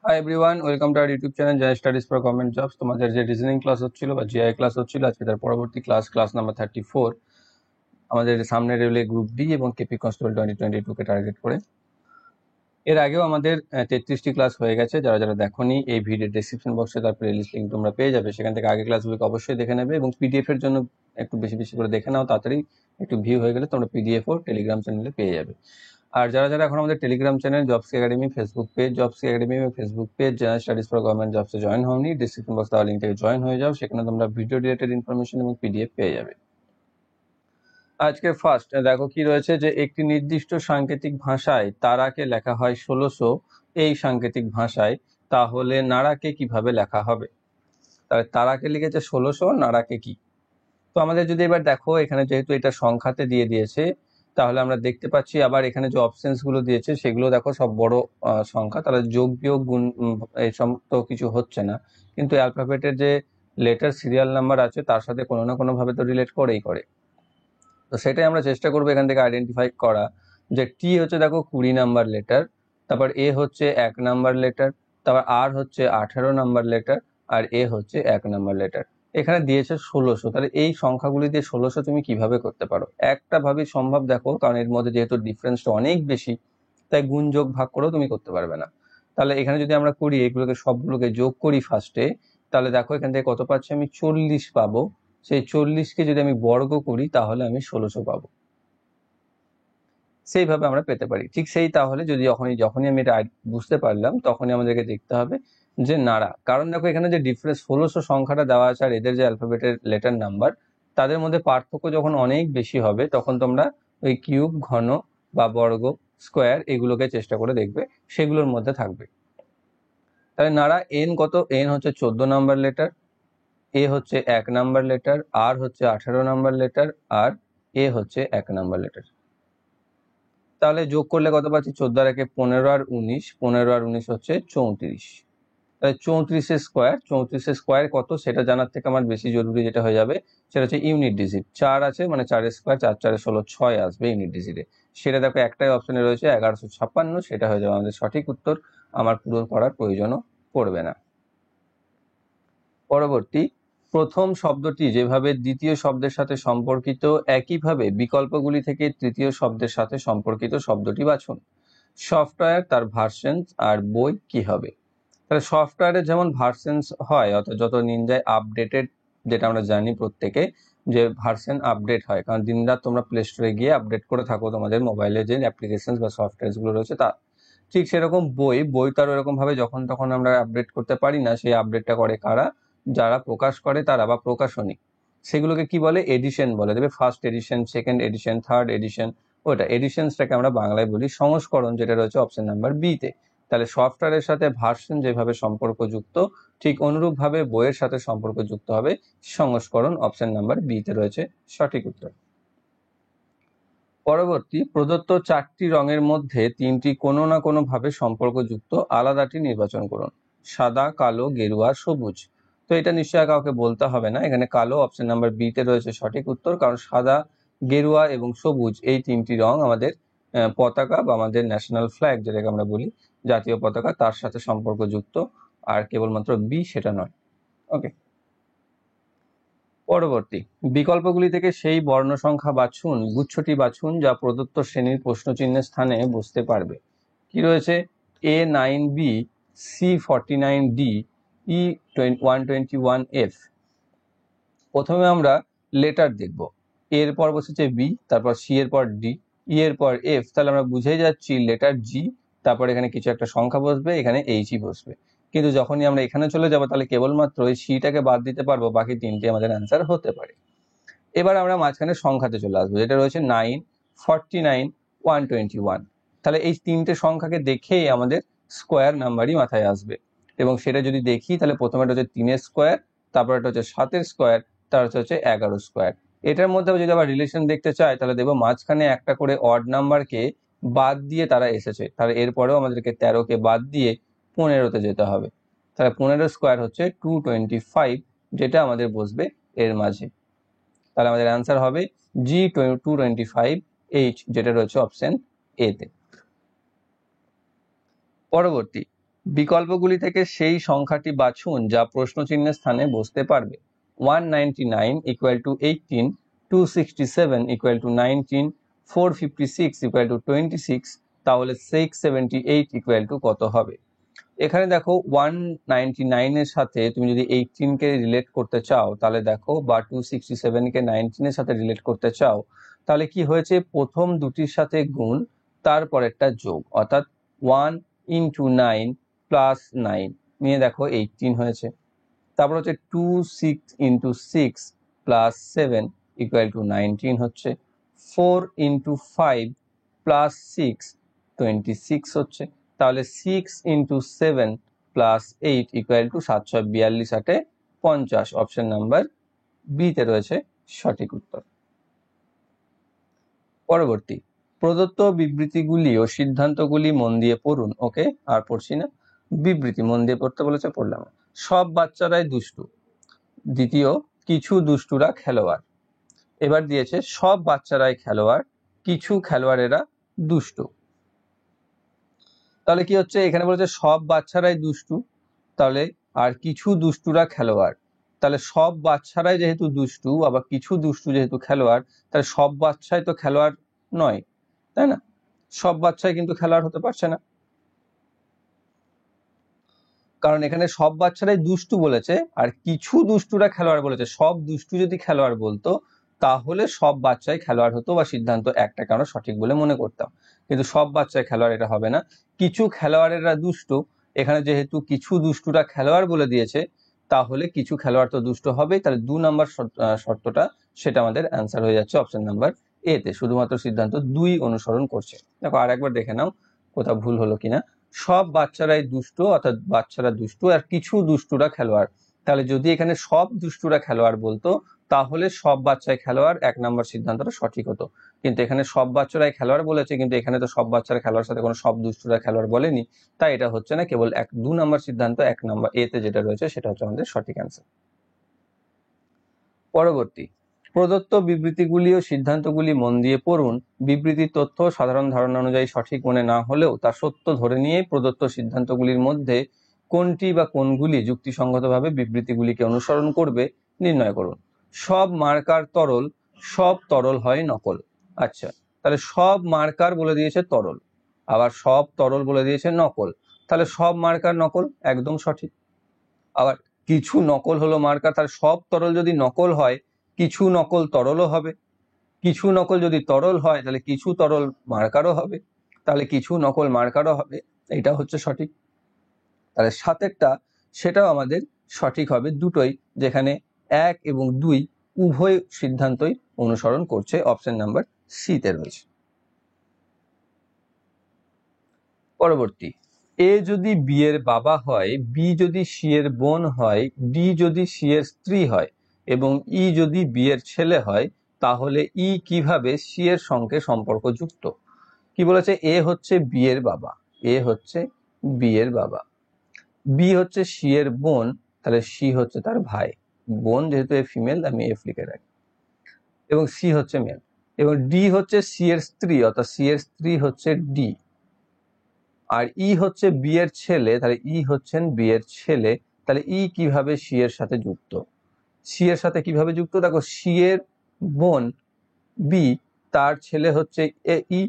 High everyone, welcome to our YouTube channel Joy studies for government jobs. তোমাদের যে reasoning class হচ্ছিল বা GI class হচ্ছিল, আজকে তার পরবর্তী ক্লাস নাম্বার 34। আমাদের সামনে রেলওয়ে গ্রুপ ডি এবং কেপি কনস্টেবল 2022 কে টার্গেট করে। এর আগেও আমাদের 33টি ক্লাস হয়ে গেছে। যারা যারা দেখোনি, এই ভিডিও ডেসক্রিপশন বক্সে তার প্লেলিস্ট লিঙ্ক তোমরা পেয়ে যাবে, সেখান থেকে আগে ক্লাসগুলোকে অবশ্যই দেখে নেবে এবং পিডিএফ এর জন্য একটু বেশি বেশি করে দেখে নাও। তাড়াতাড়ি একটু ভিউ হয়ে গেলে তোমরা পিডিএফও টেলিগ্রাম চ্যানেলে পেয়ে যাবে। আর যারা যারা এখন আমাদের Telegram channel Jobs Academy Facebook page, Jobs Academy Facebook page general studies for government জবসে জয়েন হওনি, ডিসক্রিপশন বক্স দেওয়া লিঙ্ক থেকে জয়েন হয়ে যাও। সেখানে তোমরা ভিডিও রিলেটেড ইনফরমেশন এবং পিডিএফ পেয়ে যাবে। আজকে ফার্স্ট দেখো কি রয়েছে, যে একটি নির্দিষ্ট সাংকেতিক ভাষায় তারাকে লেখা হয় 1600 এই সাংকেতিক ভাষায়, তাহলে নাড়াকে কিভাবে লেখা হবে? তাহলে তারাকে লিখেছে 1600, নাড়াকে কি? তো আমাদের যদি এবার দেখো, এখানে যেহেতু এটা সংখ্যাতে দিয়ে দিয়েছে, তাহলে আমরা দেখতে পাচ্ছি আবার এখানে যে অপশনস গুলো দিয়েছে সেগুলো দেখো সব বড় সংখ্যা। তাহলে যোগ বিয়োগ গুণ এই সমস্ত কিছু হচ্ছে না, কিন্তু অ্যালফাবেটের যে লেটার সিরিয়াল নাম্বার আছে তার সাথে কোনো না কোনো ভাবে তো রিলেট করেই করে। তো সেটাই আমরা চেষ্টা করবো এখান থেকে আইডেন্টিফাই করা, যে টি হচ্ছে দেখো 20 নাম্বার লেটার, তারপর এ হচ্ছে 1 নাম্বার লেটার, তারপর আর হচ্ছে 18 নাম্বার লেটার, আর এ হচ্ছে 1 নাম্বার লেটার। এখানে দিয়েছে 1600, তাহলে এই সংখ্যাগুলি দিয়ে 1600 তুমি কিভাবে করতে পারো? একটা ভাবে সম্ভব, দেখো, কারণ এর মধ্যে যেহেতু ডিফারেন্সটা অনেক বেশি, তাই গুণ যোগ ভাগ করেও তুমি করতে পারবে না। তাহলে এখানে যদি আমরা করি, এগুলোকে সবগুলোকে যোগ করি ফার্স্টে, তাহলে দেখো এখান থেকে কত পাচ্ছি আমি, 40 পাবো। সেই 40কে যদি আমি বর্গ করি তাহলে আমি 1600 পাবো। সেইভাবে আমরা পেতে পারি। ঠিক সেই, তাহলে যদি যখনই আমি এটা বুঝতে পারলাম, তখনই আমাদেরকে দেখতে হবে যে নাড়া। কারণ দেখো এখানে যে ডিফারেন্স 1600 সংখ্যাটা দেওয়া আছে আর এদের যে অ্যালফাবেটের লেটার নাম্বার, তাদের মধ্যে পার্থক্য যখন অনেক বেশি হবে, তখন তোমরা ওই কিউব, ঘন বা বর্গ, স্কোয়ার এগুলোকে চেষ্টা করে দেখবে, সেগুলোর মধ্যে থাকবে। তাহলে নাড়া এন কত? এন হচ্ছে 14 নাম্বার লেটার, এ হচ্ছে 1 নাম্বার লেটার, আর হচ্ছে 18 নাম্বার লেটার, আর এ হচ্ছে 1 নাম্বার লেটার। তাহলে যোগ করলে কত পাচ্ছি? 14 আর 1 15 আর 19, 15 আর 19 হচ্ছে 34। তাহলে 34 স্কোয়ার, 34 স্কোয়ার কত সেটা জানার থেকে আমার বেশি জরুরি যেটা হয়ে যাবে, সেটা হচ্ছে ইউনিট ডিজিট। 4 আছে মানে 4 স্কোয়ার, 4 4 16, 6 আসবে ইউনিট ডিজিটে। সেটা দেখো একটাই অপশনে রয়েছে 1156, সেটা হয়ে যাবে আমাদের সঠিক উত্তর। আমার পুরো করার প্রয়োজনও পড়বে না। পরবর্তী, প্রথম শব্দটি যেভাবে দ্বিতীয় শব্দের সাথে সম্পর্কিত, একইভাবে বিকল্পগুলি থেকে তৃতীয় শব্দের সাথে সম্পর্কিত শব্দটি বাছুন। সফটওয়্যার, তার ভার্সেন্স, আর বই কি হবে? তাহলে সফটওয়্যারের যেমন ভার্সেন্স হয়, অর্থাৎ যত নিনজায় আপডেটেড, যেটা আমরা জানি প্রত্যেকে, যে ভার্সন আপডেট হয়, কারণ দিনরাত তোমরা প্লে স্টোরে গিয়ে আপডেট করে থাকো তোমাদের মোবাইলে যে অ্যাপ্লিকেশন বা সফটওয়্যার গুলো রয়েছে তা। ঠিক সেরকম বই তো আর এরকম ভাবে যখন তখন আমরা আপডেট করতে পারি না। সেই আপডেটটা করে কারা? যারা প্রকাশ করে তারা, বা প্রকাশনী। সেগুলোকে কি বলে? এডিশন বলে দেবে। First addition, second addition, third edition. ওটা এডিশনসটাকে আমরা বাংলায় বলি সংস্করণ, যেটা রয়েছে অপশন নাম্বার বি তে। তাহলে সফটওয়্যারের সাথে ভার্সন যেভাবে সম্পর্কযুক্ত, ঠিক অনুরূপভাবে বইয়ের সাথে সম্পর্কযুক্ত হবে সংস্করণ। অপশন নাম্বার বি তে রয়েছে সঠিক উত্তর। পরবর্তী, প্রদত্ত 4টি রঙের মধ্যে 3টি কোনো না কোনো ভাবে সম্পর্কযুক্ত, আলাদাটি নির্বাচন করুন। সাদা, কালো, গেরুয়া, সবুজ। তো এটা নিশ্চয়ই কাউকে বলতে হবে না, এখানে কালো অপশন নাম্বার বি তে রয়েছে সঠিক উত্তর। কারণ সাদা, গেরুয়া এবং সবুজ এই 3টি রং আমাদের পতাকা বা আমাদের ন্যাশনাল ফ্ল্যাগ, যেটাকে আমরা বলি জাতীয় পতাকা, তার সাথে সম্পর্কযুক্ত। আর কেবলমাত্র বি সেটা নয়। ওকে। পরবর্তী, বিকল্পগুলি থেকে সেই বর্ণ সংখ্যা বাছুন, গুচ্ছটি বাছুন যা প্রদত্ত শ্রেণীর প্রশ্নচিহ্নের স্থানে বসতে পারবে। কি রয়েছে? A9B, C49D, E121F। প্রথমে আমরা লেটার দেখব। এর পর বসেছে বি, তারপর সি এর পর ডি, ই এর পর এফ। তাহলে আমরা বুঝেই যাচ্ছি লেটার জি, তারপর এখানে কিছু একটা সংখ্যা বসবে, এখানে এইচই বসবে। কিন্তু যখনই আমরা এখানে চলে যাব, তাহলে কেবলমাত্র ওই সিটাকে বাদ দিতে পারবো, বাকি 3টে আমাদের অ্যান্সার হতে পারে। এবার আমরা মাঝখানে সংখ্যাতে চলে আসবো, যেটা রয়েছে 9, 49, 121। তাহলে এই 3টে সংখ্যাকে দেখেই আমাদের স্কোয়ার নাম্বারই মাথায় আসবে। এবং সেটা যদি দেখি, তাহলে প্রথমে হচ্ছে 3-এর স্কোয়ার, তারপর এটা হচ্ছে 7-এর স্কোয়ার, তারপর হচ্ছে 11 স্কোয়ার। এটার মধ্যে যদি আবার রিলেশন দেখতে চাই, তাহলে দেখবো মাঝখানে একটা করে অড নাম্বারকে বাদ দিয়ে তারা এসেছে। তাহলে এরপরেও আমাদেরকে 13কে বাদ দিয়ে 15তে যেতে হবে। তাহলে 15 স্কোয়ার হচ্ছে 225, যেটা আমাদের বসবে এর মাঝে। তাহলে আমাদের অ্যান্সার হবে G225H, যেটা রয়েছে অপশন এ তে। পরবর্তী, বিকল্পগুলি থেকে সেই সংখ্যাটি বাছুন যা প্রশ্ন চিহ্নের স্থানে বসতে পারবে। 199 equal to 18, 267 equal to 19, 456 equal to 26, তাহলে 678 ইকুয়াল টু কত হবে? এখানে দেখো 199 এর সাথে তুমি যদি 18 কে রিলেট করতে চাও তাহলে দেখো, বা 267 কে 19 এর সাথে রিলেট করতে চাও তাহলে কি হয়েছে, প্রথম দুটির সাথে গুণ তারপর একটা যোগ, অর্থাৎ 1 ইন্টু 9 প্লাস 9 নিয়ে দেখো 18 হয়েছে। তারপর হচ্ছে 26 ইন্টু 6 প্লাস 7 ইকুয়াল টু 19 হচ্ছে। 4 ইন্টু 5 প্লাস 6 26 হচ্ছে। তাহলে 6 into 7 plus 8 equal to 742 50। Option number B তে রয়েছে সঠিক উত্তর। পরবর্তী, প্রদত্ত বিবৃতিগুলি ও সিদ্ধান্তগুলি মন দিয়ে পড়ুন। ওকে, আর পড়ছি না। বিবৃতি মন দিয়ে পড়তে বলেছে, পড়লাম। সব বাচ্চারাই দুষ্টু। দ্বিতীয়, কিছু দুষ্টুরা খেলোয়াড়। এবার দিয়েছে সব বাচ্চারাই খেলোয়াড়, কিছু খেলোয়াড়েরা দুষ্টু। তাহলে কি হচ্ছে, এখানে বলেছে সব বাচ্চারাই দুষ্টু, তাহলে আর কিছু দুষ্টুরা খেলোয়াড়। তাহলে সব বাচ্চারাই যেহেতু দুষ্টু, আবার কিছু দুষ্টু যেহেতু খেলোয়াড়, তাহলে সব বাচ্চাই তো খেলোয়াড় নয়, তাই না? সব বাচ্চাই কিন্তু খেলোয়াড় হতে পারছে না, কারণ এখানে সব বাচ্চারাই দুষ্টু বলেছে আর কিছু দুষ্টুরা খেলোয়াড় বলেছে। সব দুষ্টু যদি খেলোয়াড় বলতো তাহলে সব বাচ্চাই খেলোয়াড় হতো, বা সিদ্ধান্ত একটাকে আমরা সঠিক বলে মনে করতাম। কিন্তু সব বাচ্চাই খেলোয়াড় এটা হবে না। কিছু খেলোয়াড়েরা দুষ্টু, এখানে যেহেতু কিছু দুষ্টুরা খেলোয়াড় বলে দিয়েছে তাহলে কিছু খেলোয়াড় তো দুষ্ট হবেই। তাহলে 2 নম্বর শর্তটা সেটা আমাদের অ্যান্সার হয়ে যাচ্ছে অপশন নাম্বার এ তে, শুধুমাত্র সিদ্ধান্ত 2 অনুসরণ করছে। দেখো আর একবার দেখে নাও কোথাও ভুল হলো কিনা। সব বাচ্চারাই দুষ্ট, অর্থাৎ বাচ্চারা দুষ্টু আর কিছু দুষ্টুরা খেলোয়াড়। তাহলে যদি এখানে সব দুষ্টুরা খেলোয়াড় বলতো তাহলে সব বাচ্চাই খেলোয়াড়, 1 নম্বর সিদ্ধান্তটা সঠিক হতো। কিন্তু এখানে সব বাচ্চারাই খেলোয়াড় বলেছে, কিন্তু এখানে তো সব বাচ্চারা খেলোয়াড় সাথে কোনো সব দুষ্টুরা খেলোয়াড় বলেনি, তাই এটা হচ্ছে না। কেবল 2 নম্বর সিদ্ধান্ত 1 নম্বর এ তে যেটা রয়েছে সেটা হচ্ছে আমাদের সঠিক অ্যান্সার। পরবর্তী, প্রদত্ত বিবৃতিগুলি ও সিদ্ধান্তগুলি মন দিয়ে পড়ুন। বিবৃতির তথ্য সাধারণ ধারণা অনুযায়ী সঠিক মনে না হলেও তা সত্য ধরে নিয়ে প্রদত্ত সিদ্ধান্তগুলির মধ্যে কোনটি বা কোনগুলি যুক্তিসঙ্গতভাবে বিবৃতিগুলিকে অনুসরণ করবে নির্ণয় করুন। সব মার্কার তরল, সব তরল হয় নকল। আচ্ছা, তাহলে সব মার্কার বলে দিয়েছে তরল, আবার সব তরল বলে দিয়েছে নকল। তাহলে সব মার্কার নকল, একদম সঠিক। আবার কিছু নকল হলো মার্কার, তার সব তরল যদি নকল হয় কিছু নকল তরলও হবে। কিছু নকল যদি তরল হয় তাহলে কিছু তরল মার্কারও হবে, তাহলে কিছু নকল মার্কারও হবে। এটা হচ্ছে সঠিক। তাহলে সাতেরটা সেটাও আমাদের সঠিক হবে, দুটোই, যেখানে 1 এবং 2 উভয় সিদ্ধান্তই অনুসরণ করছে। অপশন নাম্বার সি তে রয়েছে। পরবর্তী, এ যদি বি এর বাবা হয়, বি যদি সি এর বোন হয়, ডি যদি সি এর স্ত্রী হয় এবং ই যদি বি এর ছেলে হয়, তাহলে ই কিভাবে সি এর সঙ্গে সম্পর্কযুক্ত? কি বলেছে, এ হচ্ছে বি এর বাবা, এ হচ্ছে বি এর বাবা, বি হচ্ছে সি এর বোন, তাহলে সি হচ্ছে তার ভাই, বোন যেহেতু এ ফিমেল আমি এফ লিখে রাখি, এবং সি হচ্ছে মেল, এবং ডি হচ্ছে সি এর স্ত্রী, অর্থাৎ সি এর স্ত্রী হচ্ছে ডি, আর ই হচ্ছে বি এর ছেলে, তাহলে ই হচ্ছেন বি এর ছেলে। তাহলে ই কিভাবে সি এর সাথে যুক্ত? সি এর সাথে কিভাবে যুক্ত? দেখো, সি এর বোন বি, তার ছেলে হচ্ছে ই,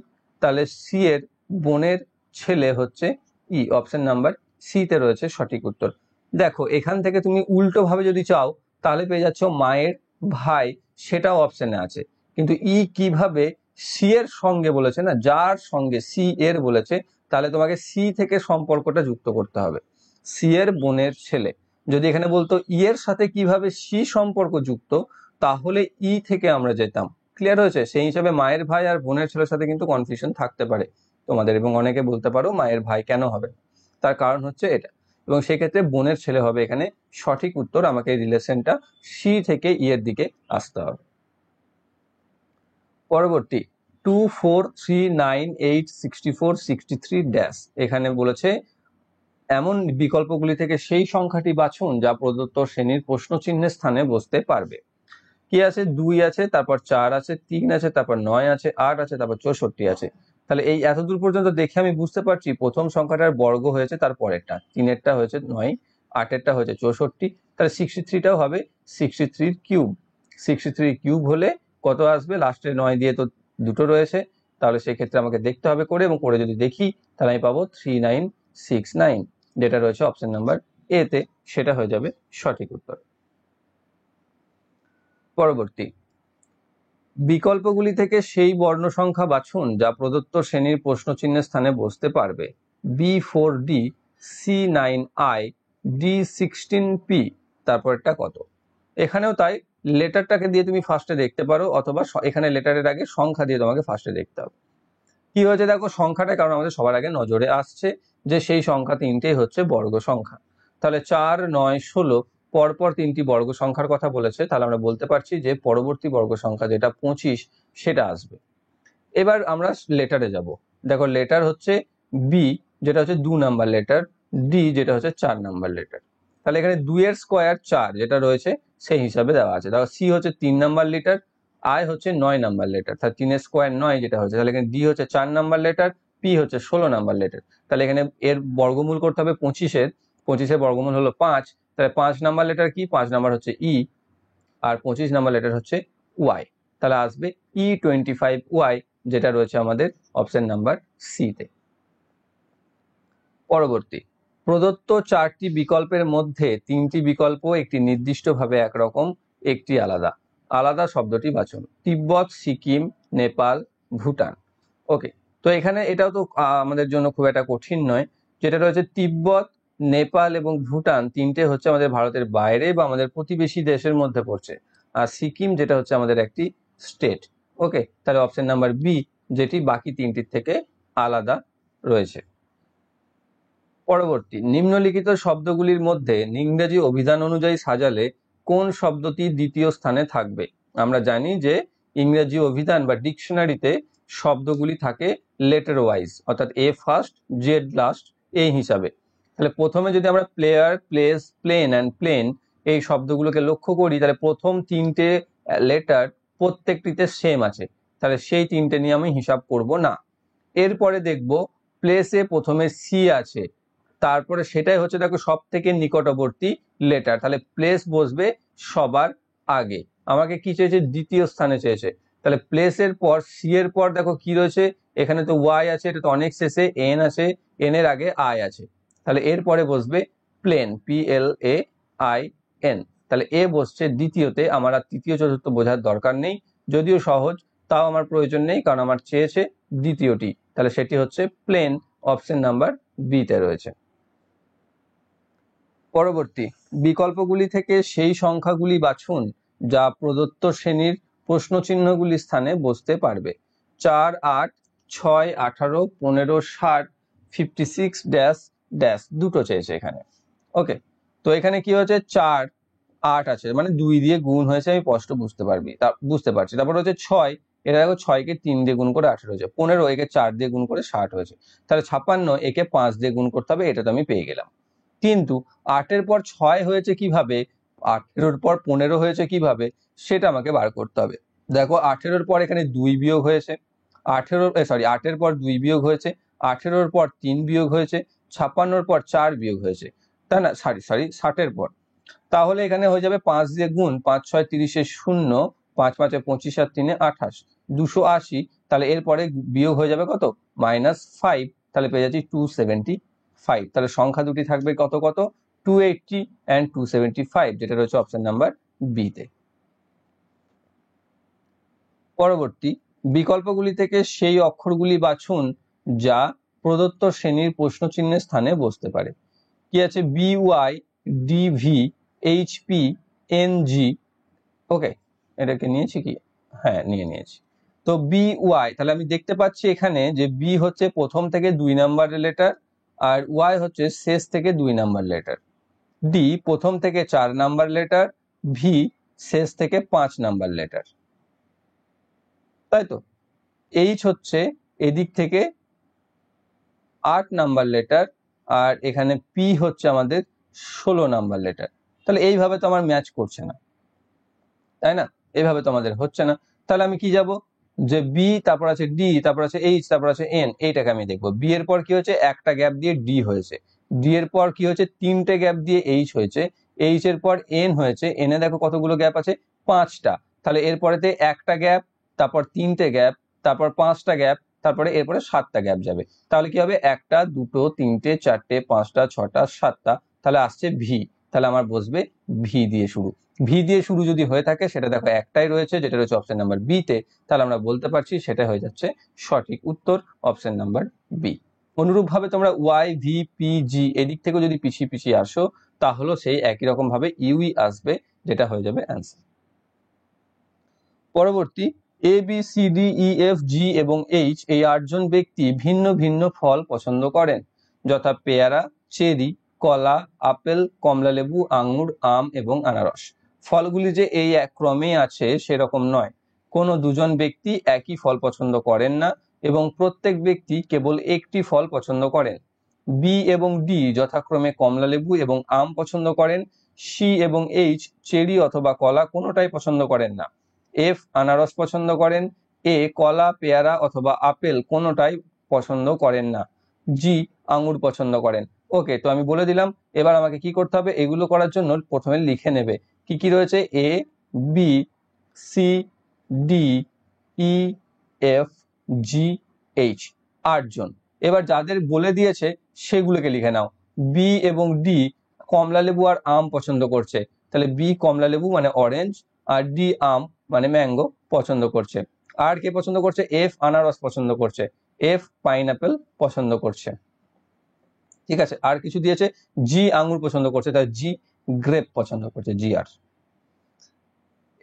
তাহলে সি এর বোনের ছেলে হচ্ছে ই। অপশন নাম্বার সি তে রয়েছে সঠিক উত্তর। দেখো এখান থেকে তুমি উল্টো ভাবে যদি চাও তাহলে পেয়ে যাচ্ছ মায়ের ভাই, সেটাও অপশনে আছে। কিন্তু ই কিভাবে সি এর সঙ্গে বলেছে না, যার সঙ্গে সি এর বলেছে, তাহলে তোমাকে সি থেকে সম্পর্কটা যুক্ত করতে হবে। সি এর বোনের ছেলে, যদি এখানে বলতো ই এর সাথে কিভাবে সি সম্পর্ক যুক্ত, তাহলে ই থেকে আমরা যেতাম। ক্লিয়ার হয়েছে? সেই হিসাবে মায়ের ভাই আর বোনের ছেলের সাথে কিন্তু কনফিউশন থাকতে পারে তোমাদের, এবং অনেকে বলতে পারো মায়ের ভাই কেন হবে, তার কারণ হচ্ছে এটা। এবং সেক্ষেত্রে বোনের ছেলে হবে এখানে সঠিক উত্তর। আমাকে রিলেশনটা সি থেকে ই এর দিকে আসতে হবে। পরবর্তী, 2 4 3 9 8 64 63 ড্যাশ, এখানে বলেছে এমন বিকল্পগুলি থেকে সেই সংখ্যাটি বাছুন যা প্রদত্ত শ্রেণীর প্রশ্ন চিহ্নের স্থানে বসতে পারবে। কি আছে, 2 আছে, তারপর 4 আছে, 3 আছে, তারপর 9 আছে, 8 আছে, তারপর 64 আছে। তাহলে এই এতদূর পর্যন্ত দেখে আমি বুঝতে পারছি প্রথম সংখ্যাটার বর্গ হয়েছে তার পরেরটা, 3-এরটা হয়েছে 9, 8-এরটা হয়েছে 64, তাহলে 63টাও হবে 63 কিউব। 63 কিউব হলে কত আসবে? লাস্টে 9 দিয়ে তো দুটো রয়েছে, তাহলে সেক্ষেত্রে আমাকে দেখতে হবে করে, এবং করে যদি দেখি তাহলে আমি পাবো 3969, যেটা রয়েছে অপশন নাম্বার এ তে, সেটা হয়ে যাবে সঠিক উত্তর। পরবর্তী, বিকল্পগুলি থেকে সেই বর্ণ সংখ্যা বাছুন যা প্রদত্ত শ্রেণীর প্রশ্নচিহ্নের স্থানে বসতে পারবে। B4D, C9I, D16P, তারপরটা কত? এখানেও তাই, লেটারটাকে দিয়ে তুমি ফার্স্টে দেখতে পারো, অথবা এখানে লেটারের আগে সংখ্যা দিয়ে তোমাকে ফার্স্টে দেখতে হবে। কি হয়েছে দেখো সংখ্যাটা, কারণ আমাদের সবার আগে নজরে আসছে যে সেই সংখ্যা তিনটেই হচ্ছে বর্গ সংখ্যা। তাহলে 4, 9, 16 পরপর তিনটি বর্গ সংখ্যার কথা বলেছে, তাহলে আমরা বলতে পারছি যে পরবর্তী বর্গ সংখ্যা যেটা 25 সেটা আসবে। এবার আমরা লেটারে যাব। দেখো লেটার হচ্ছে বি, যেটা হচ্ছে 2 নাম্বার লেটার, ডি যেটা হচ্ছে 4 নাম্বার লেটার। তাহলে এখানে 2 এর স্কোয়ার 4 যেটা রয়েছে সেই হিসাবে দেওয়া আছে। দেখো সি হচ্ছে 3 নাম্বার লেটার, আই হচ্ছে 9 নাম্বার লেটার, তাহলে 3 এর স্কোয়ার 9 যেটা হচ্ছে, তাহলে এখানে ডি হচ্ছে 4 নাম্বার লেটার, পি হচ্ছে 16 নাম্বার লেটার। তাহলে এখানে এর বর্গমূল করতে হবে 25-এর, 25-এর বর্গমূল হলো 5, তাহলে 5 নাম্বার লেটার কি? 5 নাম্বার হচ্ছে ই, আর 25 নাম্বার লেটার হচ্ছে ওয়াই। তাহলে আসবে E25Y, যেটা রয়েছে আমাদের অপশন নাম্বার সি তে। পরবর্তী, প্রদত্ত 4টি বিকল্পের মধ্যে 3টি বিকল্প একটি নির্দিষ্টভাবে একরকম, একটি আলাদা। আলাদা শব্দটি বাছুন। তিব্বত, সিকিম, নেপাল, ভুটান। ওকে, তো এখানে এটাও তো আমাদের জন্য খুব একটা কঠিন নয়। যেটা রয়েছে তিব্বত, নেপাল এবং ভুটান, তিনটে হচ্ছে আমাদের ভারতের বাইরে বা আমাদের প্রতিবেশী দেশের মধ্যে পড়ছে, আর সিকিম যেটা হচ্ছে আমাদের একটি স্টেট। ওকে, তাহলে অপশন নাম্বার বি, যেটি বাকি তিনটির থেকে আলাদা রয়েছে। পরবর্তী, নিম্নলিখিত শব্দগুলির মধ্যে ইংরেজি অভিধান অনুযায়ী সাজালে কোন শব্দটি দ্বিতীয় স্থানে থাকবে? আমরা জানি যে ইংরেজি অভিধান বা ডিকশনারিতে শব্দগুলি থাকে লেটার ওয়াইজ, অর্থাৎ এ ফার্স্ট, জেড লাস্ট, এই হিসাবে। তাহলে প্রথমে যদি আমরা player, place, plane and plane এই শব্দগুলোকে লক্ষ্য করি, তাহলে প্রথম তিনটে লেটার প্রত্যেকটিতে সেম আছে, তাহলে সেই তিনটে নিয়ে আমি হিসাব করব না। এরপরে দেখব প্লেসে প্রথমে সি আছে, তারপরে সেটাই হচ্ছে দেখো সব থেকে নিকটবর্তী লেটার, তাহলে প্লেস বসবে সবার আগে। আমাকে কি চেয়েছে? দ্বিতীয় স্থানে চেয়েছে। তাহলে প্লেসের পর সি এর পর দেখো কি রয়েছে, এখানে তো ওয়াই আছে, এটা তো অনেক শেষে, এন আছে, এন এর আগে আই আছে, তাহলে এরপরে বসবে প্লেন, PLAIN। তাহলে এ বসছে দ্বিতীয়তে, আমার আর তৃতীয় চতুর্থ বোঝার দরকার নেই, যদিও সহজ তাও আমার প্রয়োজন নেই, কারণ আমার চেয়েছে দ্বিতীয়টি, তাহলে সেটি হচ্ছে প্লেন, অপশন নাম্বার বি তে রয়েছে। পরবর্তী, বিকল্পগুলি থেকে সেই সংখ্যাগুলি বাছুন যা প্রদত্ত শ্রেণীর প্রশ্নচিহ্নগুলি স্থানে বসতে পারবে। 4, 8, 6, 18, 15, 60, 56 ড্যাশ ড্যাশ, দুটো চেয়েছে এখানে। ওকে, তো এখানে কি হচ্ছে? 4, 8 আছে, মানে 2 দিয়ে গুণ হয়েছে, আমি স্পষ্ট বুঝতে পারছি। তারপর হচ্ছে 6, এটা দেখো 6-কে 3 দিয়ে গুণ করে 18 হয়েছে। 15, একে 4 দিয়ে গুণ করে 60 হয়েছে। তাহলে 56, একে 5 দিয়ে গুণ করতে হবে, এটা তো আমি পেয়ে গেলাম। কিন্তু 8-এর পর 6 হয়েছে কিভাবে, 18-র পর 15 হয়েছে কিভাবে, সেটা আমাকে বার করতে হবে। দেখো 18-র পর এখানে 2 বিয়োগ হয়েছে, 8-এর পর 2 বিয়োগ হয়েছে, 18-র পর 3 বিয়োগ হয়েছে, 56-র পর 4 বিয়োগ হয়েছে, তাই না? সরি 60-এর পর। তাহলে এখানে হয়ে যাবে 5 দিয়ে গুণ, 5, 6, 30, 0, 5, 5, 25, আর 3, 28, 280। তাহলে এরপরে বিয়োগ হয়ে যাবে কত? -5, তাহলে পেয়ে যাচ্ছি 275। তাহলে সংখ্যা দুটি থাকবে কত কত? 280 and 275, যেটা রয়েছে অপশন নাম্বার বি তে। পরবর্তী, বিকল্পগুলি থেকে সেই অক্ষরগুলি বাছুন যা প্রদত্ত শ্রেণীর প্রশ্নচিহ্নের স্থানে বসতে পারে। কি আছে? BY, DV, HP, NG। ওকে, এটাকে নিয়েছি কি? হ্যাঁ, নিয়েছি। তো BY, তাহলে আমি দেখতে পাচ্ছি এখানে যে বি হচ্ছে প্রথম থেকে 2 নাম্বারের লেটার, আর ওয়াই হচ্ছে শেষ থেকে 2 নাম্বার লেটার, ডি প্রথম থেকে 4 নাম্বার লেটার, ভি শেষ থেকে 5 নাম্বার লেটার, তাই তো? এইচ হচ্ছে এদিক থেকে 8 নাম্বার লেটার, আর এখানে পি হচ্ছে আমাদের 16 নাম্বার লেটার। তাহলে এইভাবে তো আমার ম্যাচ করছে না, তাই না? এইভাবে তো আমাদের হচ্ছে না। তাহলে আমি কি যাব? যে বি, তারপর আছে ডি, তারপর আছে এইচ, তারপর আছে এন, এইটাকে আমি দেখবো। বি এর পর কি হয়েছে, একটা গ্যাপ দিয়ে ডি হয়েছে। ডি এর পর কি হয়েছে, তিনটে গ্যাপ দিয়ে এইচ হয়েছে। এইচ এর পর এন হয়েছে। এনে দেখো কতগুলো গ্যাপ আছে, 5টা। তাহলে এরপরেতে একটা গ্যাপ, তারপর তিনটে গ্যাপ, তারপর 5টা গ্যাপ, তারপরে এরপরে 7টা গ্যাপ যাবে। তাহলে কি হবে, একটা, দুটো, তিনটে, চারটে, 5টা, 6টা, 7টা। তাহলে আসছে ভি। তাহলে আমার বসবে ভি দিয়ে শুরু। ভি দিয়ে শুরু যদি হয়ে থাকে, সেটা দেখো একটাই রয়েছে, যেটা রয়েছে অপশন নাম্বার বি তে। তাহলে আমরা বলতে পারছি সেটা হয়ে যাচ্ছে সঠিক উত্তর, অপশন নাম্বার বি। অনুরূপ ভাবে তোমরা ওয়াই, ভি, পি, জি এদিক থেকে যদি পিছিয়ে পিছিয়ে আসো, তাহলে সেই একই রকম ভাবে ইউই আসবে, যেটা হয়ে যাবে অ্যান্সার। পরবর্তী, A B C D E F G এবং এইচ এই 8জন ব্যক্তি ভিন্ন ভিন্ন ফল পছন্দ করেন, যথা পেয়ারা, চেরি, কলা, আপেল, কমলালেবু, আঙুর, আম এবং আনারস। ফলগুলি যে এই এক ক্রমে আছে সেরকম নয়। কোনো দুজন ব্যক্তি একই ফল পছন্দ করেন না এবং প্রত্যেক ব্যক্তি কেবল একটি ফল পছন্দ করেন। বি এবং ডি যথাক্রমে কমলালেবু এবং আম পছন্দ করেন। সি এবং এইচ চেরি অথবা কলা কোনোটাই পছন্দ করেন না। এফ আনারস পছন্দ করেন। এ কলা, পেয়ারা অথবা আপেল কোনোটাই পছন্দ করেন না। জি আঙুর পছন্দ করেন। ওকে, তো আমি বলে দিলাম। এবার আমাকে কি করতে হবে, এগুলো করার জন্য প্রথমে লিখে নেবে কি কি রয়েছে। এ, B, C, D, E, F, জি, এইচ, 8জন। এবার যাদের বলে দিয়েছে সেগুলোকে লিখে নাও। বি এবং ডি কমলালেবু আর আম পছন্দ করছে, তাহলে বি কমলালেবু মানে অরেঞ্জ, আর ডি আম মানে ম্যাঙ্গো পছন্দ করছে। আর কে পছন্দ করছে, এফ আনারস পছন্দ করছে, এফ পাইনাপেল পছন্দ করছে। ঠিক আছে, আর কিছু দিয়েছে, জি আঙ্গুর পছন্দ করছে, তাই জি গ্রেপ পছন্দ করছে, জি আর।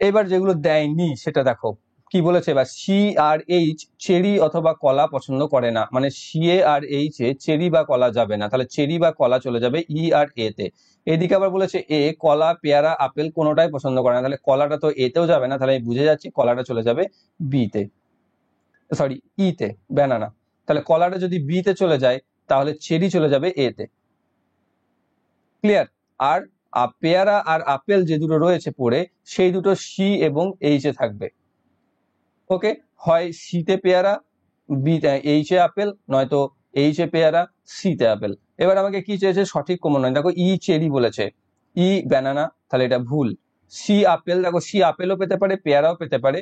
এবার যেগুলো দেয়নি সেটা দেখো কি বলেছে। এবার সি আর এইচ চেরি অথবা কলা পছন্দ করে না, মানে C A R H A cherry বা কলা যাবে না, তাহলে চেরি বা কলা চলে যাবে ই আর এ তে। এদিকে আবার বলেছে এ কলা, পেয়ারা, আপেল কোনোটাই পছন্দ করে না, তাহলে কলাটা তো এতেও যাবে না, তাহলে আমি বুঝে যাচ্ছি কলাটা চলে যাবে বি তে, সরি ই তে, ব্যানানা। তাহলে কলাটা যদি বি তে চলে যায়, তাহলে চেরি চলে যাবে এ তে। ক্লিয়ার? আর পেয়ারা আর আপেল যে দুটো রয়েছে পড়ে, সেই দুটো সি এবং এইচ এ থাকবে। ওকে, হয় সি তে পেয়ারা, বি এইচ এ আপেল, নয়তো এইচ এ পেয়ারা, সি তে আপেল। এবার আমাকে কি চেয়েছে, সঠিক ক্রমান্বয়। দেখো ই চেরি বলেছে, ই ব্যানানা, তাহলে এটা ভুল। সি আপেল, দেখো সি আপেলও পেতে পারে, পেয়ারাও পেতে পারে,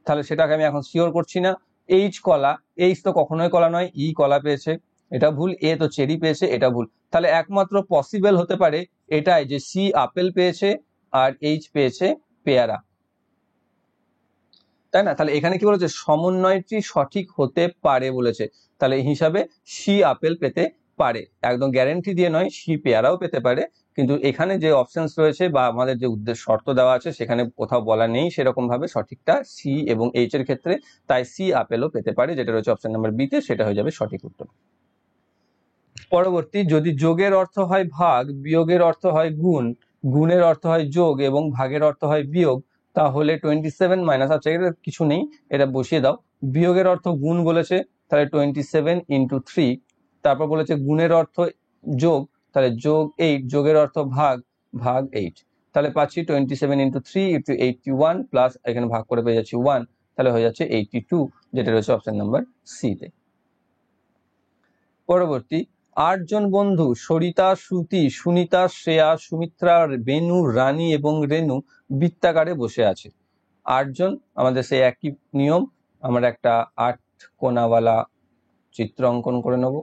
তাহলে সেটাকে আমি এখন শিওর করছি না। এইচ কলা, এইচ তো কখনোই কলা নয়, ই কলা পেয়েছে, এটা ভুল। এ তো চেরি পেয়েছে, এটা ভুল। তাহলে একমাত্র পসিবল হতে পারে এটাই, যে সি আপেল পেয়েছে আর এইচ পেয়েছে পেয়ারা, তাই না? তাহলে এখানে কি বলেছে, সমন্বয়টি সঠিক হতে পারে বলেছে, তাহলে এই হিসাবে সি আপেল পেতে পারে। একদম গ্যারেন্টি দিয়ে নয়, সি পেয়ারাও পেতে পারে, কিন্তু এখানে যে অপশনস রয়েছে বা আমাদের যে উদ্দেশ্য শর্ত দেওয়া আছে সেখানে কোথাও বলা নেই সেরকম ভাবে সঠিকটা সি এবং এইচ এর ক্ষেত্রে, তাই সি আপেলও পেতে পারে, যেটা রয়েছে অপশন নাম্বার বি তে, সেটা হয়ে যাবে সঠিক উত্তর। পরবর্তী, যদি যোগের অর্থ হয় ভাগ, বিয়োগের অর্থ হয় গুণ, গুণের অর্থ হয় যোগ এবং ভাগের অর্থ হয় বিয়োগ, তাহলে 27 মাইনাস, আচ্ছা এটা কিছু নেই, এটা বসিয়ে দাও। বিয়োগের অর্থ গুণ বলেছে, তাহলে 27 ইন্টু 3। তারপর বলেছে গুণের অর্থ যোগ, তাহলে যোগ 8, যোগের অর্থ ভাগ, ভাগ 8। তাহলে পাচ্ছি 27 ইন্টু 3 ইন্টু 81 প্লাস এখানে ভাগ করে পেয়ে যাচ্ছি 1, তাহলে হয়ে যাচ্ছে 82, যেটা রয়েছে অপশন নাম্বার সি তে। পরবর্তী, 8জন বন্ধু সরিতা, শ্রুতি, সুনিতা, শ্রেয়া, সুমিত্রা, বেনু, রানী এবং রেনু বৃত্তাকারে বসে আছে। 8জন, আমাদের সেই একই নিয়ম, আমরা একটা 8 কোণাওয়ালা চিত্র অঙ্কন করে নেব।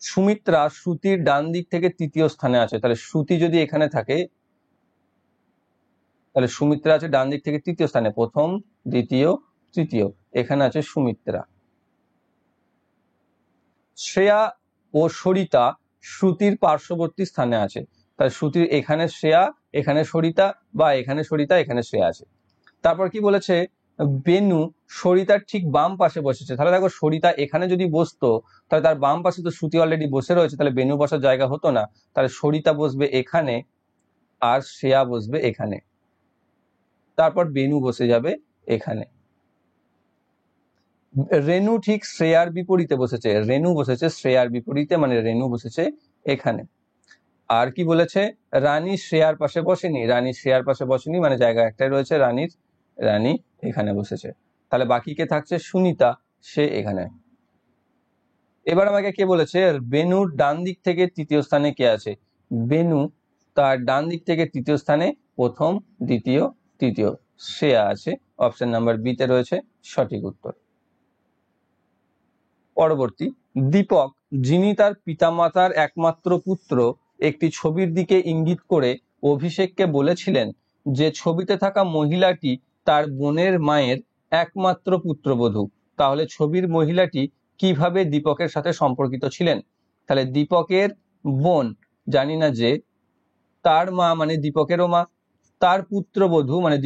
সুমিত্রা শ্রুতির ডান দিক থেকে তৃতীয় স্থানে আছে, তাহলে শ্রুতি যদি এখানে থাকে, তাহলে সুমিত্রা আছে ডান দিক থেকে তৃতীয় স্থানে, প্রথম, দ্বিতীয়, তৃতীয়, এখানে আছে সুমিত্রা। শ্রেয়া ও সরিতা শ্রুতির পার্শ্ববর্তী স্থানে আছে, তাহলে শ্রুতির এখানে শ্রেয়া, এখানে সরিতা, বা এখানে সরিতা, এখানে শ্রেয়া আছে। তারপর কি বলেছে, বেনু সরিতার ঠিক বাম পাশে বসেছে, তাহলে দেখো সরিতা এখানে যদি বসতো, তাহলে তার বাম পাশে তো শ্রুতি অলরেডি বসে রয়েছে, তাহলে বেনু বসার জায়গা হতো না, তাহলে সরিতা বসবে এখানে আর শ্রেয়া বসবে এখানে, তারপর বেনু বসে যাবে এখানে। রেনু ঠিক শ্রেয়ার বিপরীতে বসেছে, রেনু বসেছে শ্রেয়ার বিপরীতে, মানে রেনু বসেছে এখানে। আর কি বলেছে, রানী শ্রেয়ার পাশে বসেনি, রানী শ্রেয়ার পাশে বসেনি, মানে জায়গা একটাই রয়েছে রানীর, রানী এখানে বসেছে। তাহলে বাকি কে থাকছে? সুনিতা, সে এখানে। এবার আমাকে কে বলেছে বেনুর ডান দিক থেকে তৃতীয় স্থানে কে আছে? বেনু, তার ডান দিক থেকে তৃতীয় স্থানে প্রথম, দ্বিতীয়, তৃতীয় সে আছে। অপশন নাম্বার বি তে রয়েছে সঠিক উত্তর। পরবর্তী, দীপক, যিনি তার পিতামাতার একমাত্র পুত্র, একটি ছবির দিকে ইঙ্গিত করে অভিষেককে বলেছিলেন যে ছবিতে থাকা মহিলাটি তার বোনের মায়ের একমাত্র পুত্রবধূ। তাহলে ছবির মহিলাটি কিভাবে দীপকের সাথে সম্পর্কিত ছিলেন? তাহলে দীপকের বোন, জানি না যে, তার মা মানে দীপকেরও মা, তার পুত্রবধূ মানে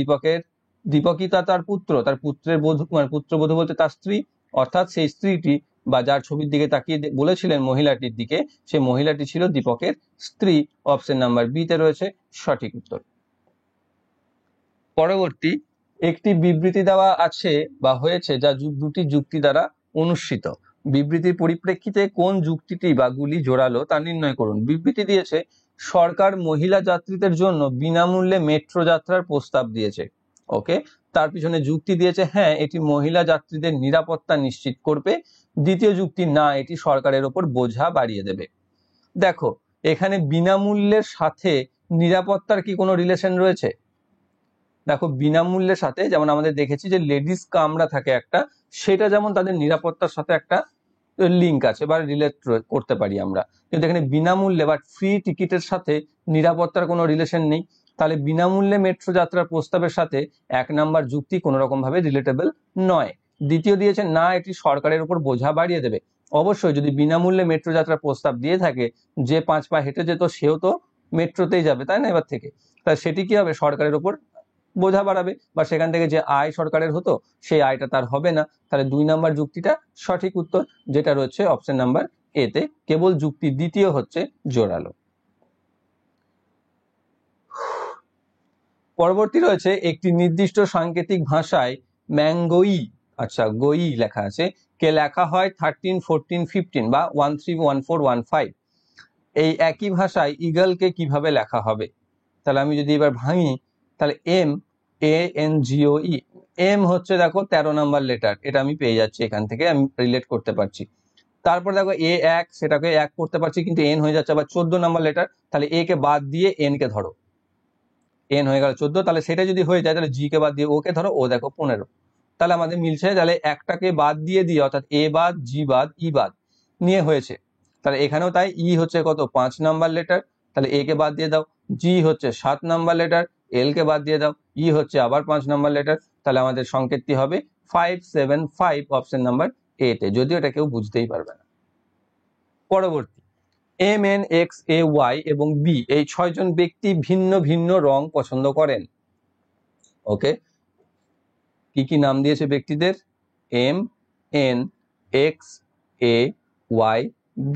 দীপকই তার পুত্র, তার পুত্রের বধূ মানে পুত্রবধূ বলতে তার স্ত্রী, অর্থাৎ সেই স্ত্রীটি বা যার ছবির দিকে তাকিয়ে বলেছিলেন মহিলাটির দিকে, সে মহিলাটি ছিল দীপকের স্ত্রী। অপশন নাম্বার বি তে রয়েছে সঠিক উত্তর। পরবর্তী, একটি বিবৃতি দেওয়া আছে বা হয়েছে যা দুটি যুক্তি দ্বারা অনুসৃত। বিবৃতির পরিপ্রেক্ষিতে কোন যুক্তিটি বা গুলি জোরালো তা নির্ণয় করুন। বিবৃতি দিয়েছে সরকার মহিলা যাত্রীদের জন্য বিনামূল্যে মেট্রো যাত্রার প্রস্তাব দিয়েছে। ওকে, তার পিছনে যুক্তি দিয়েছে হ্যাঁ এটি মহিলা যাত্রীদের নিরাপত্তা নিশ্চিত করবে। দ্বিতীয় যুক্তি, না এটি সরকারের ওপর বোঝা বাড়িয়ে দেবে। দেখো, এখানে বিনামূল্যের সাথে নিরাপত্তার কি কোনো রিলেশন রয়েছে? দেখো, বিনামূল্যের সাথে যেমন আমাদের দেখেছি যে লেডিস কামরা থাকে একটা, সেটা যেমন তাদের নিরাপত্তার সাথে একটা লিঙ্ক আছে বা রিলেট করতে পারি আমরা, কিন্তু এখানে বিনামূল্যে বা ফ্রি টিকিটের সাথে নিরাপত্তার কোনো রিলেশন নেই। তাহলে বিনামূল্যে মেট্রো যাত্রার প্রস্তাবের সাথে 1 নাম্বার যুক্তি কোনো রকম ভাবে রিলেটেবল নয়। দ্বিতীয় দিয়েছে না এটি সরকারের উপর বোঝা বাড়িয়ে দেবে। অবশ্যই যদি বিনামূল্যে মেট্রো যাত্রার প্রস্তাব দিয়ে থাকে, যে 5 পা হেঁটে যেত সেও তো মেট্রোতেই যাবে, তাই না? এবার থেকে তাহলে সেটি কি হবে? সরকারের উপর বোঝা বাড়াবে, বা সেখান থেকে যে আয় সরকারের হতো সেই আয়টা তার হবে না। তাহলে 2 নাম্বার যুক্তিটা সঠিক উত্তর, যেটা রয়েছে অপশন নাম্বার এ তে। কেবল যুক্তি দ্বিতীয় হচ্ছে জোরালো। পরবর্তী রয়েছে একটি নির্দিষ্ট সাংকেতিক ভাষায় ম্যাঙ্গোই, আচ্ছা গই লেখা আছে, কে লেখা হয় 13, 14, 15 বা 13, 14, 15। এই একই ভাষায় ইগলকে কিভাবে লেখা হবে? তাহলে আমি যদি এবার ভাঙি, তাহলে MANGOE, এম হচ্ছে দেখো 13 নাম্বার লেটার, এটা আমি পেয়ে যাচ্ছি, এখান থেকে আমি রিলেট করতে পারছি। তারপর দেখো A1, সেটাকে 1 করতে পারছি, কিন্তু এন হয়ে যাচ্ছে আবার 14 নাম্বার লেটার। তাহলে এ কে বাদ দিয়ে এন কে ধরো, এন হয়ে গেল 14। তাহলে সেটা যদি হয়ে যায় তাহলে জি কে বাদ দিয়ে ও কে ধরো, ও দেখো 15। তাহলে আমাদের মিলছে। তাহলে একটাকে বাদ দিয়ে অর্থাৎ এ বাদ, জি বাদ, ই বাদ নিয়ে হয়েছে। তাহলে এখানেও তাই, ই হচ্ছে কত? 5 নাম্বার লেটার, তাহলে এ কে বাদ দিয়ে দাও। জি হচ্ছে 7 নাম্বার লেটার, এল কে বাদ দিয়ে দাও। ই হচ্ছে আবার 5 নাম্বার লেটার। তাহলে আমাদের সংকেতটি হবে 575, অপশন নাম্বার এ তে, যদিও এটা কেউ বুঝতেই পারবে না। পরবর্তী, MNXAY এবং বি এই 6 জন ব্যক্তি ভিন্ন ভিন্ন রং পছন্দ করেন। ওকে, কি কি নাম দিয়েছে ব্যক্তিদের? MNXAY B,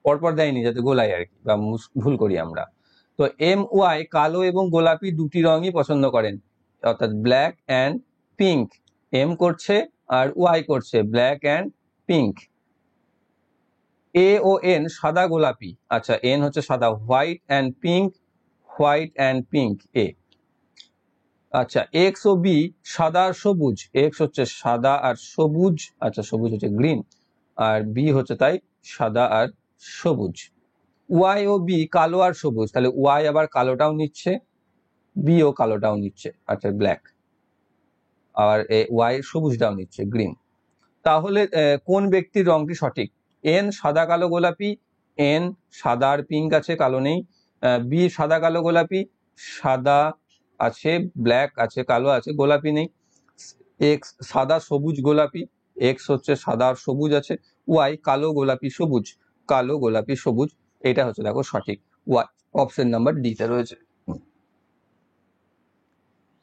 পরপর দেয়নি যাতে গোলাই আর কি, বা ভুল করি আমরা। তো MY কালো এবং গোলাপি দুটি রঙই পছন্দ করেন, অর্থাৎ ব্ল্যাক অ্যান্ড পিঙ্ক। এম করছে আর ওয়াই করছে ব্ল্যাক অ্যান্ড পিঙ্ক। এ ও এন সাদা গোলাপি, আচ্ছা এন হচ্ছে সাদা, white and pink, white and pink এ। আচ্ছা এক্স ও বি সাদা আর সবুজ, এক্স হচ্ছে সাদা আর সবুজ, আচ্ছা সবুজ হচ্ছে গ্রিন, আর বি হচ্ছে তাই সাদা আর সবুজ। ওয়াই ও বি কালো আর সবুজ, তাহলে ওয়াই আবার কালোটাও নিচ্ছে, বি ও কালোটাও নিচ্ছে, আচ্ছা ব্ল্যাক, আর ওয়াই সবুজটাও নিচ্ছে গ্রিন। তাহলে কোন ব্যক্তির রংটি সঠিক? এন সাদা কালো গোলাপি, এন সাদা আর পিঙ্ক আছে, কালো নেই। বি সাদা কালো গোলাপি, সাদা আছে, ব্ল্যাক আছে, কালো আছে, গোলাপি নেই। এক্স সাদা সবুজ গোলাপি, এক্স হচ্ছে সাদা আর সবুজ আছে। ওয়াই কালো গোলাপি সবুজ, কালো গোলাপি সবুজ, এটা হচ্ছে দেখো সঠিক, ওয়াই অপশন নাম্বার ডি তে রয়েছে।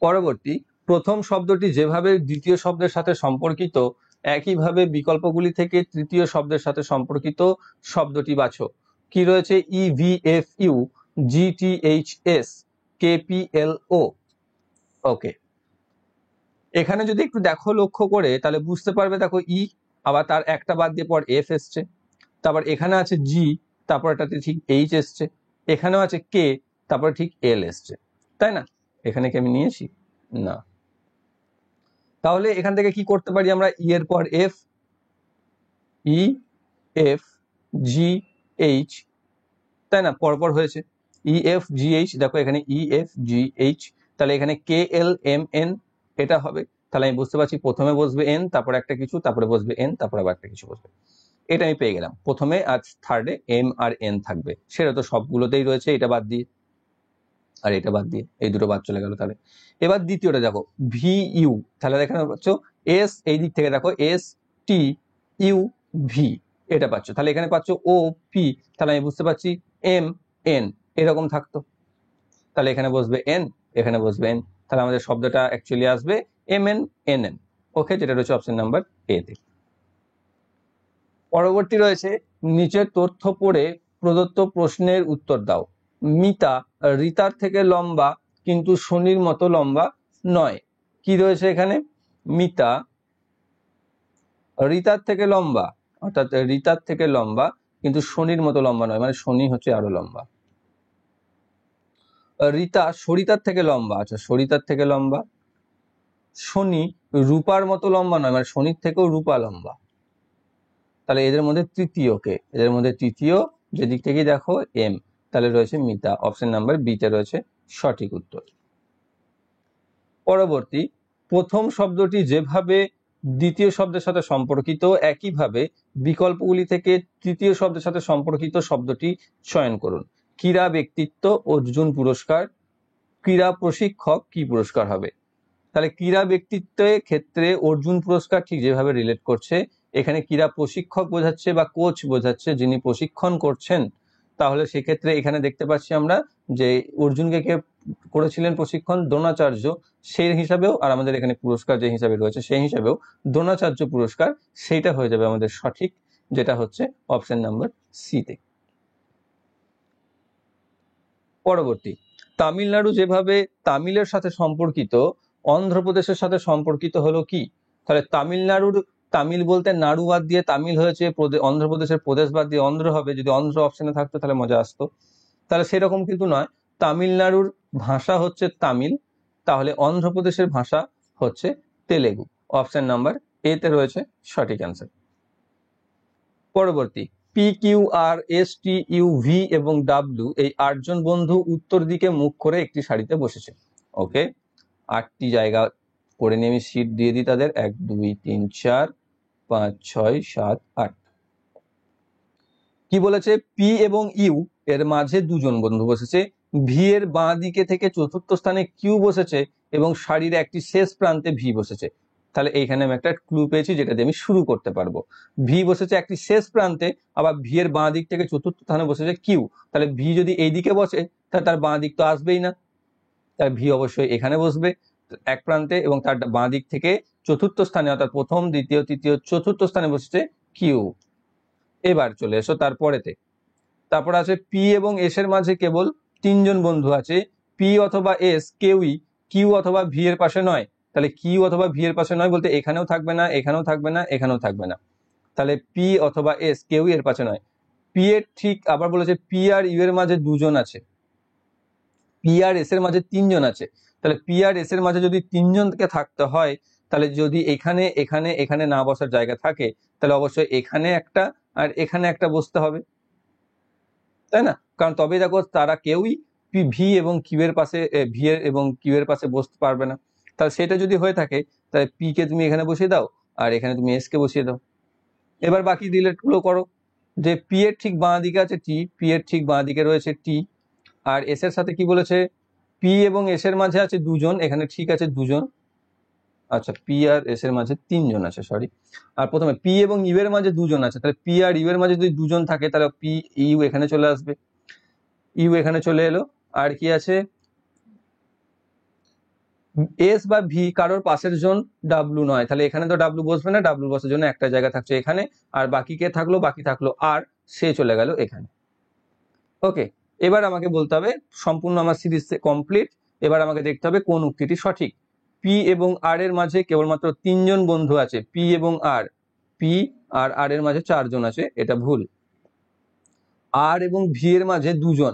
পরবর্তী, প্রথম শব্দটি যেভাবে দ্বিতীয় শব্দের সাথে সম্পর্কিত, একইভাবে বিকল্পগুলি থেকে তৃতীয় শব্দের সাথে সম্পর্কিত শব্দটি বাছো। কি রয়েছে? EVFU, GTHS, KPLO। ওকে, এখানে যদি একটু দেখো লক্ষ্য করে তাহলে বুঝতে পারবে, দেখো ই আবার তার একটা বাদ দিয়ে পর এফ এসছে, তারপর এখানে আছে জি, তারপর এটাতে ঠিক এইচ এসছে, এখানেও আছে কে, তারপর ঠিক এল এসছে, তাই না? এখানে কি আমি নিয়েছি? না। তাহলে এখান থেকে কি করতে পারি আমরা, ই এর পর এফ, ই এফ জি এইচ, তাই না, পরপর হয়েছে ই এফ জি এইচ, দেখো এখানে ই এফ জি এইচ, তাহলে এখানে কে এল এম এন এটা হবে। তাহলে আমি বুঝতে পারছি প্রথমে বসবে এন, তারপরে একটা কিছু, তারপরে বসবে এন, তারপরে আবার একটা কিছু বসবে। এটা আমি পেয়ে গেলাম। প্রথমে আর থার্ডে এম আর এন থাকবে, সেটা তো সবগুলোতেই রয়েছে, এটা বাদ দিয়ে আর এটা বাদ দিয়ে এই দুটো বাদ চলে গেল। তাহলে এবার দ্বিতীয়টা দেখো ভি ইউ, তাহলে এখানে পাচ্ছ এস, এই দিক থেকে দেখো এস টি ইউ ভি এটা পাচ্ছ, তাহলে এখানে পাচ্ছ ও পি, তাহলে আমি বুঝতে পারছি এম এন এরকম থাকতো, তাহলে এখানে বসবে এন, এখানে বসবে এন, তাহলে আমাদের শব্দটা অ্যাকচুয়ালি আসবে এম এন এন এন। ওকে, যেটা রয়েছে অপশন নাম্বার এ তে। পরবর্তী রয়েছে নিচের তথ্য পড়ে প্রদত্ত প্রশ্নের উত্তর দাও। মিতা রিতার থেকে লম্বা কিন্তু শনির মতো লম্বা নয়। কি রয়েছে এখানে, মিতা রিতার থেকে লম্বা, অর্থাৎ রিতার থেকে লম্বা কিন্তু শনির মতো লম্বা নয়, মানে শনি হচ্ছে আরো লম্বা। রিতা সরিতার থেকে লম্বা, আচ্ছা সরিতার থেকে লম্বা। শনি রূপার মতো লম্বা নয়, মানে শনির থেকেও রূপা লম্বা। তাহলে এদের মধ্যে তৃতীয় কে, এদের মধ্যে তৃতীয় যেদিক থেকে দেখো এম, তাহলে রয়েছে মিতা, অপশন নাম্বার বি তে রয়েছে সঠিক উত্তর। পরবর্তী, প্রথম শব্দটি যেভাবে দ্বিতীয় শব্দের সাথে সম্পর্কিত একইভাবে বিকল্পগুলি থেকে তৃতীয় শব্দের সাথে সম্পর্কিত শব্দটি চয়ন করুন। ক্রীড়া ব্যক্তিত্ব অর্জুন পুরস্কার, ক্রীড়া প্রশিক্ষক কি পুরস্কার হবে। তাহলে ক্রীড়া ব্যক্তিত্বের ক্ষেত্রে অর্জুন পুরস্কার ঠিক যেভাবে রিলেট করছে, এখানে ক্রীড়া প্রশিক্ষক বোঝাচ্ছে বা কোচ বোঝাচ্ছে যিনি প্রশিক্ষণ করছেন, তাহলে সেক্ষেত্রে এখানে দেখতে পাচ্ছি আমরা যে অর্জুনকে কে করেছিলেন প্রশিক্ষণ, দ্রোণাচার্য, সেই হিসাবেও, আর আমাদের এখানে পুরস্কার যে হিসাবে রয়েছে সেই হিসাবেও দ্রোণাচার্য পুরস্কার, সেইটা হয়ে যাবে আমাদের সঠিক, যেটা হচ্ছে অপশন নাম্বার সি তে। পরবর্তী, তামিলনাড়ু যেভাবে তামিলের সাথে সম্পর্কিত অন্ধ্রপ্রদেশের সাথে সম্পর্কিত হলো কি। তাহলে তামিলনাড়ুর, তামিল বলতে নাড়ু বাদ দিয়ে তামিল হয়েছে, অন্ধ্রপ্রদেশের প্রদেশ বাদ দিয়ে অন্ধ্র হবে, যদি অন্ধ্র অপশনে থাকতো তাহলে মজা আসতো। তাহলে সেরকম কিন্তু নয়, তামিলনাড়ুর ভাষা হচ্ছে তামিল, তাহলে অন্ধ্রপ্রদেশের ভাষা হচ্ছে তেলেগু, অপশন নাম্বার এ তে রয়েছে সঠিক অ্যান্সার। পরবর্তী, P Q R S T U V এবং ডাব্লিউ এই 8জন বন্ধু উত্তর দিকে মুখ করে একটি সারিতে বসেছে। ওকে, 8টি জায়গা করে নিয়ে আমি সিট দিয়ে দিই তাদের, 1 2 3 4 5 6 7 8। কি বলেছে, পি এবং ইউ এর মাঝে 2জন বন্ধু বসেছে, ভি এর বাঁ দিকে থেকে চতুর্থ স্থানে কিউ বসেছে এবং সারির একটি শেষ প্রান্তে ভি বসেছে। তাহলে এইখানে আমি একটা ক্লু পেয়েছি যেটা দিয়ে আমি শুরু করতে পারবো। ভি বসেছে একটি শেষ প্রান্তে, আবার ভি এর বাঁ দিক থেকে চতুর্থ স্থানে বসেছে কিউ, তাহলে ভি যদি এই দিকে বসে তাহলে তার বাঁ দিক তো আসবেই না, তাহলে ভি অবশ্যই এখানে বসবে এক প্রান্তে, এবং তার বাঁ দিক থেকে চতুর্থ স্থানে, অর্থাৎ প্রথম দ্বিতীয় তৃতীয় চতুর্থ স্থানে বসেছে কিউ। এবার চলে এসো তারপরেতে, তারপর আছে পি এবং এস এর মাঝে কেবল 3জন বন্ধু আছে, পি অথবা এস কেউই কিউ অথবা ভি এর পাশে নয়। তাহলে কিউ অথবা ভি এর পাশে নয় বলতে এখানেও থাকবে না, এখানেও থাকবে না, এখানেও থাকবে না, তাহলে পি অথবা এস কেউই এর পাশে নয়। পি এর ঠিক আবার বলেছে পি আর ইউ এর মাঝে 2জন আছে, পি আর এস এর মাঝে 3জন আছে, তাহলে পি আর এস এর মাঝে যদি 3জনকে থাকতে হয়, তাহলে যদি এখানে এখানে এখানে না বসার জায়গা থাকে, তাহলে অবশ্যই এখানে একটা আর এখানে একটা বসতে হবে, তাই না, কারণ তবেই দেখো তারা কেউই ভি এবং কিউ এর পাশে, ভি এর এবং কিউ এর পাশে বসতে পারবে না। তাহলে সেটা যদি হয়ে থাকে তাহলে পি কে তুমি এখানে বসিয়ে দাও আর এখানে তুমি এস কে বসিয়ে দাও। এবার বাকি রিলেট গুলো করো, যে পি এর ঠিক বাঁ দিকে আছে টি, পি এর ঠিক বাঁ দিকে রয়েছে টি, আর এস এর সাথে কি বলেছে, পি এবং এস এর মাঝে আছে 2জন, এখানে ঠিক আছে 2জন, আচ্ছা পি আর এস এর মাঝে 3জন আছে, সরি, আর প্রথমে পি এবং ইউ এর মাঝে 2জন আছে, তাহলে পি আর ইউ এর মাঝে যদি 2জন থাকে তাহলে পি ইউ এখানে চলে আসবে, ইউ এখানে চলে এলো, আর কি আছে এস বা ভি কারোর পাশের জন ডাব্লু নয়, তাহলে এখানে তো ডাব্লু বসবে না, ডাব্লু বসার জন্য একটা জায়গা থাকছে এখানে, আর বাকি কে থাকলো, বাকি থাকলো আর, সে চলে গেল এখানে। ওকে, এবার আমাকে বলতে হবে সম্পূর্ণ আমার সিরিজ কমপ্লিট, এবার আমাকে দেখতে হবে কোন উক্তিটি সঠিক। পি এবং আর এর মাঝে কেবলমাত্র 3জন বন্ধু আছে, পি এবং আর, পি আর আর এর মাঝে 4জন আছে, এটা ভুল। আর এবং ভি এর মাঝে 2জন,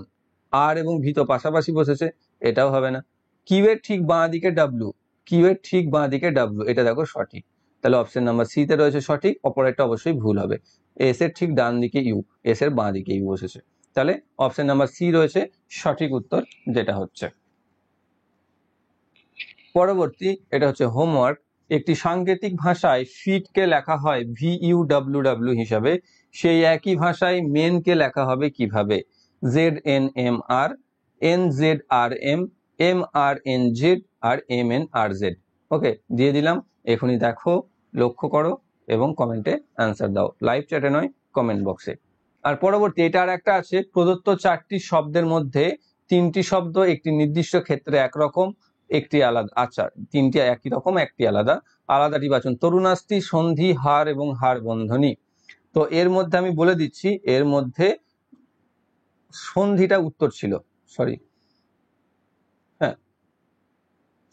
আর এবং ভি তো পাশাপাশি বসেছে, এটাও হবে না। কিউ এর ঠিক বাঁ দিকে ডাব্লু, কিউ এর ঠিক বাঁ দিকে ডাব্লিউ, এটা দেখো সঠিক। তাহলে অপশন নাম্বার সি তে রয়েছে সঠিক, অপরেরটা অবশ্যই ভুল হবে। এস এর ঠিক ডান দিকে ইউ, এস এর বাঁ দিকে ইউ বসেছে। তাহলে অপশন নাম্বার সি রয়েছে সঠিক উত্তর, যেটা হচ্ছে। পরবর্তী, এটা হচ্ছে হোমওয়ার্ক। একটি সাংকেতিক ভাষায় ফিটকে লেখা হয় VUWW হিসাবে, সেই একই ভাষায় মেনকে লেখা হবে কিভাবে? ZNMR, NZRM, MRNZ আর MNRZ। ওকে, দিয়ে দিলাম। এখনই দেখো, লক্ষ্য করো এবং কমেন্টে অ্যান্সার দাও, লাইভ চ্যাটে নয়, কমেন্ট বক্সে। আর পরবর্তী, এটা আর একটা আছে, প্রদত্ত 4টি শব্দের মধ্যে 3টি শব্দ একটি নির্দিষ্ট ক্ষেত্রে একরকম, একটি আলাদা। আচ্ছা, 3টি একই রকম, একটি আলাদা। আলাদাটি বাচন: তরুণাস্থি, সন্ধি, হার এবং হার বন্ধনী। তো এর মধ্যে আমি বলে দিচ্ছি, এর মধ্যে সন্ধিটা উত্তর ছিল, সরি, হ্যাঁ,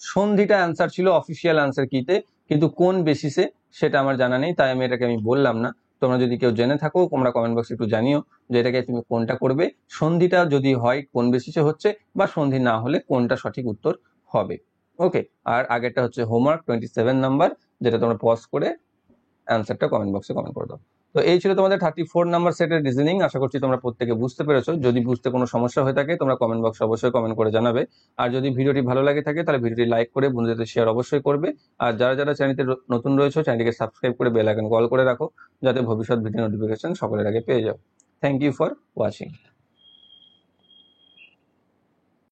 সন্ধিটা অ্যান্সার ছিল অফিসিয়াল অ্যান্সার কিতে, কিন্তু কোন বেসিসে সেটা আমার জানা নেই, তাই এটাকে আমি বললাম না। তোমরা যদি কেউ জেনে থাকো, তোমরা কমেন্ট বক্সে একটু জানিও যে এটাকে তুমি কোনটা করবে, সন্ধিটা যদি হয় কোন বেসিসে হচ্ছে, বা সন্ধি না হলে কোনটা সঠিক উত্তর হবে। ওকে, আর আগেরটা হচ্ছে হোমওয়ার্ক 27 নাম্বার, যেটা তোমরা পজ করে অ্যান্সারটা কমেন্ট বক্সে কমেন্ট করে দাও। তো এই ছিল তোমাদের 34 নাম্বার সেটের রিজনিং। আশা করছি তোমরা প্রত্যেকে বুঝতে পেরেছো। যদি বুঝতে কোনো সমস্যা হয়ে থাকে, তোমরা কমেন্ট বক্সে অবশ্যই কমেন্ট করে জানাবে। আর যদি ভিডিওটি ভালো লাগে থাকে, তাহলে ভিডিওটি লাইক করে বন্ধুদের শেয়ার অবশ্যই করবে। আর যারা যারা চ্যানেলটি নতুন রয়েছে, চ্যানেলটিকে সাবস্ক্রাইব করে বেল আইকন কল করে রাখো, যাতে ভবিষ্যৎ ভিডিও নোটিফিকেশন সকলের আগে পেয়ে যাও। Thank you for watching.